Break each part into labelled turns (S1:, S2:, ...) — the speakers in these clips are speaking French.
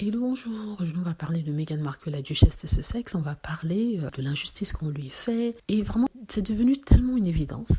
S1: Hello, bonjour, aujourd'hui on va parler de Meghan Markle, la duchesse de Sussex, on va parler de l'injustice qu'on lui fait, et vraiment c'est devenu tellement une évidence,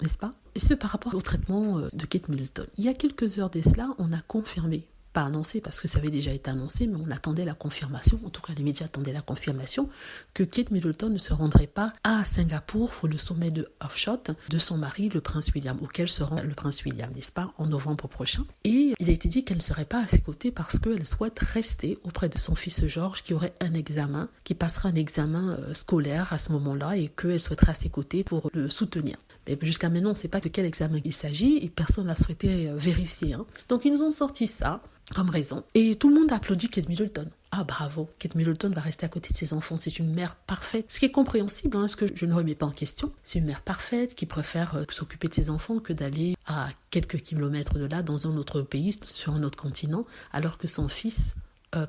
S1: n'est-ce pas? Et c'est par rapport au traitement de Kate Middleton. Il y a quelques heures de cela, on a confirmé, pas annoncé parce que ça avait déjà été annoncé, mais on attendait la confirmation, en tout cas les médias attendaient la confirmation, que Kate Middleton ne se rendrait pas à Singapour pour le sommet de Offshot de son mari, le prince William, auquel se rend le prince William, n'est-ce pas, en novembre prochain. Et il a été dit qu'elle ne serait pas à ses côtés parce qu'elle souhaite rester auprès de son fils George qui aurait un examen, qui passera un examen scolaire à ce moment-là et qu'elle souhaitera à ses côtés pour le soutenir. Mais jusqu'à maintenant, on ne sait pas de quel examen il s'agit et personne n'a souhaité vérifier. Donc ils nous ont sorti ça comme raison. Et tout le monde a applaudi Kate Middleton. Ah bravo, Kate Middleton va rester à côté de ses enfants, c'est une mère parfaite. Ce qui est compréhensible, ce que je ne remets pas en question. C'est une mère parfaite qui préfère s'occuper de ses enfants que d'aller à quelques kilomètres de là, dans un autre pays, sur un autre continent, alors que son fils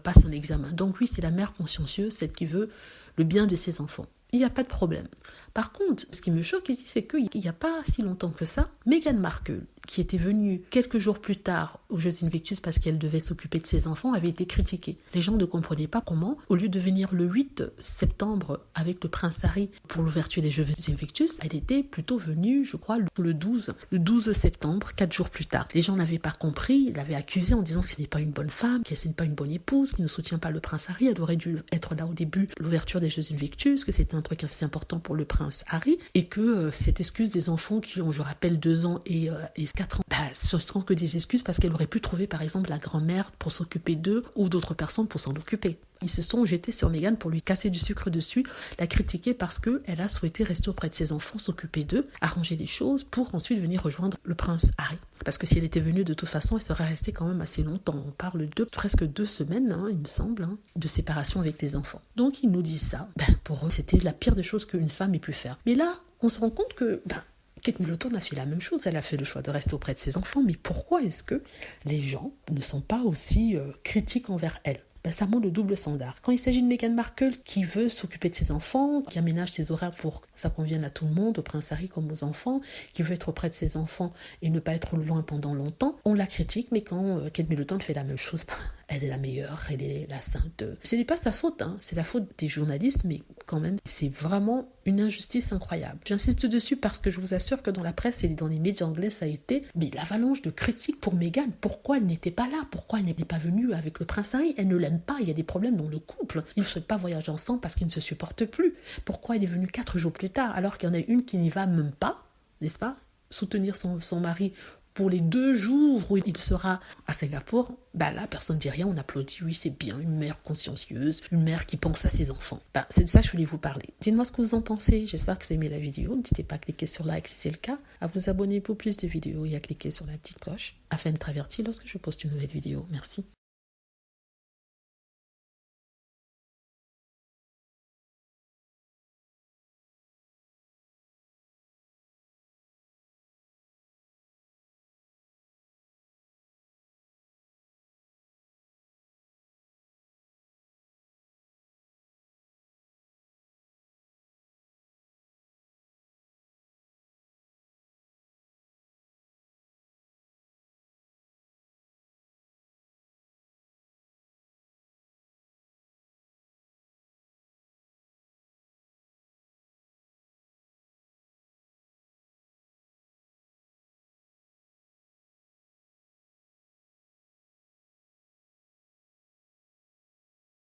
S1: passe un examen. Donc oui, c'est la mère consciencieuse, celle qui veut le bien de ses enfants. Il n'y a pas de problème. Par contre, ce qui me choque ici, c'est qu'il n'y a pas si longtemps que ça, Meghan Markle, qui était venue quelques jours plus tard aux Jeux Invictus parce qu'elle devait s'occuper de ses enfants, avait été critiquée. Les gens ne comprenaient pas comment, au lieu de venir le 8 septembre avec le prince Harry pour l'ouverture des Jeux Invictus, elle était plutôt venue, je crois, le 12 septembre, 4 jours plus tard. Les gens n'avaient pas compris, ils l'avaient accusée en disant que ce n'est pas une bonne femme, que ce n'est pas une bonne épouse, qui ne soutient pas le prince Harry. Elle aurait dû être là au début de l'ouverture des Jeux Invictus, que c'était un truc assez important pour le prince Harry, et que cette excuse des enfants qui ont, je rappelle, 2 ans et 4 ans, ce seront que des excuses parce qu'elle aurait pu trouver par exemple la grand-mère pour s'occuper d'eux ou d'autres personnes pour s'en occuper. Ils se sont jetés sur Meghan pour lui casser du sucre dessus, la critiquer parce qu'elle a souhaité rester auprès de ses enfants, s'occuper d'eux, arranger les choses pour ensuite venir rejoindre le prince Harry. Parce que si elle était venue de toute façon, elle serait restée quand même assez longtemps. On parle de presque 2 semaines, il me semble, de séparation avec les enfants. Donc ils nous disent ça. Pour eux, c'était la pire des choses qu'une femme ait pu faire. Mais là, on se rend compte que Kate Middleton a fait la même chose, elle a fait le choix de rester auprès de ses enfants, mais pourquoi est-ce que les gens ne sont pas aussi critiques envers elle? Ça montre le double standard. Quand il s'agit de Meghan Markle qui veut s'occuper de ses enfants, qui aménage ses horaires pour que ça convienne à tout le monde, au prince Harry comme aux enfants, qui veut être auprès de ses enfants et ne pas être loin pendant longtemps, on la critique, mais quand Kate Middleton fait la même chose, elle est la meilleure, elle est la sainte. Ce n'est pas sa faute, c'est la faute des journalistes, mais quand même, c'est vraiment une injustice incroyable. J'insiste dessus parce que je vous assure que dans la presse et dans les médias anglais, ça a été l'avalanche de critiques pour Meghan. Pourquoi elle n'était pas là? Pourquoi elle n'était pas venue avec le prince Harry? Elle ne l'aime pas, il y a des problèmes dans le couple. Ils ne souhaitent pas voyager ensemble parce qu'ils ne se supportent plus. Pourquoi elle est venue 4 jours plus tard alors qu'il y en a une qui n'y va même pas, n'est-ce pas? Soutenir son mari pour les 2 jours où il sera à Singapour, là, personne ne dit rien, on applaudit, oui, c'est bien, une mère consciencieuse, une mère qui pense à ses enfants. C'est de ça que je voulais vous parler. Dites-moi ce que vous en pensez, j'espère que vous avez aimé la vidéo, n'hésitez pas à cliquer sur like si c'est le cas, à vous abonner pour plus de vidéos et à cliquer sur la petite cloche afin d'être averti lorsque je poste une nouvelle vidéo. Merci.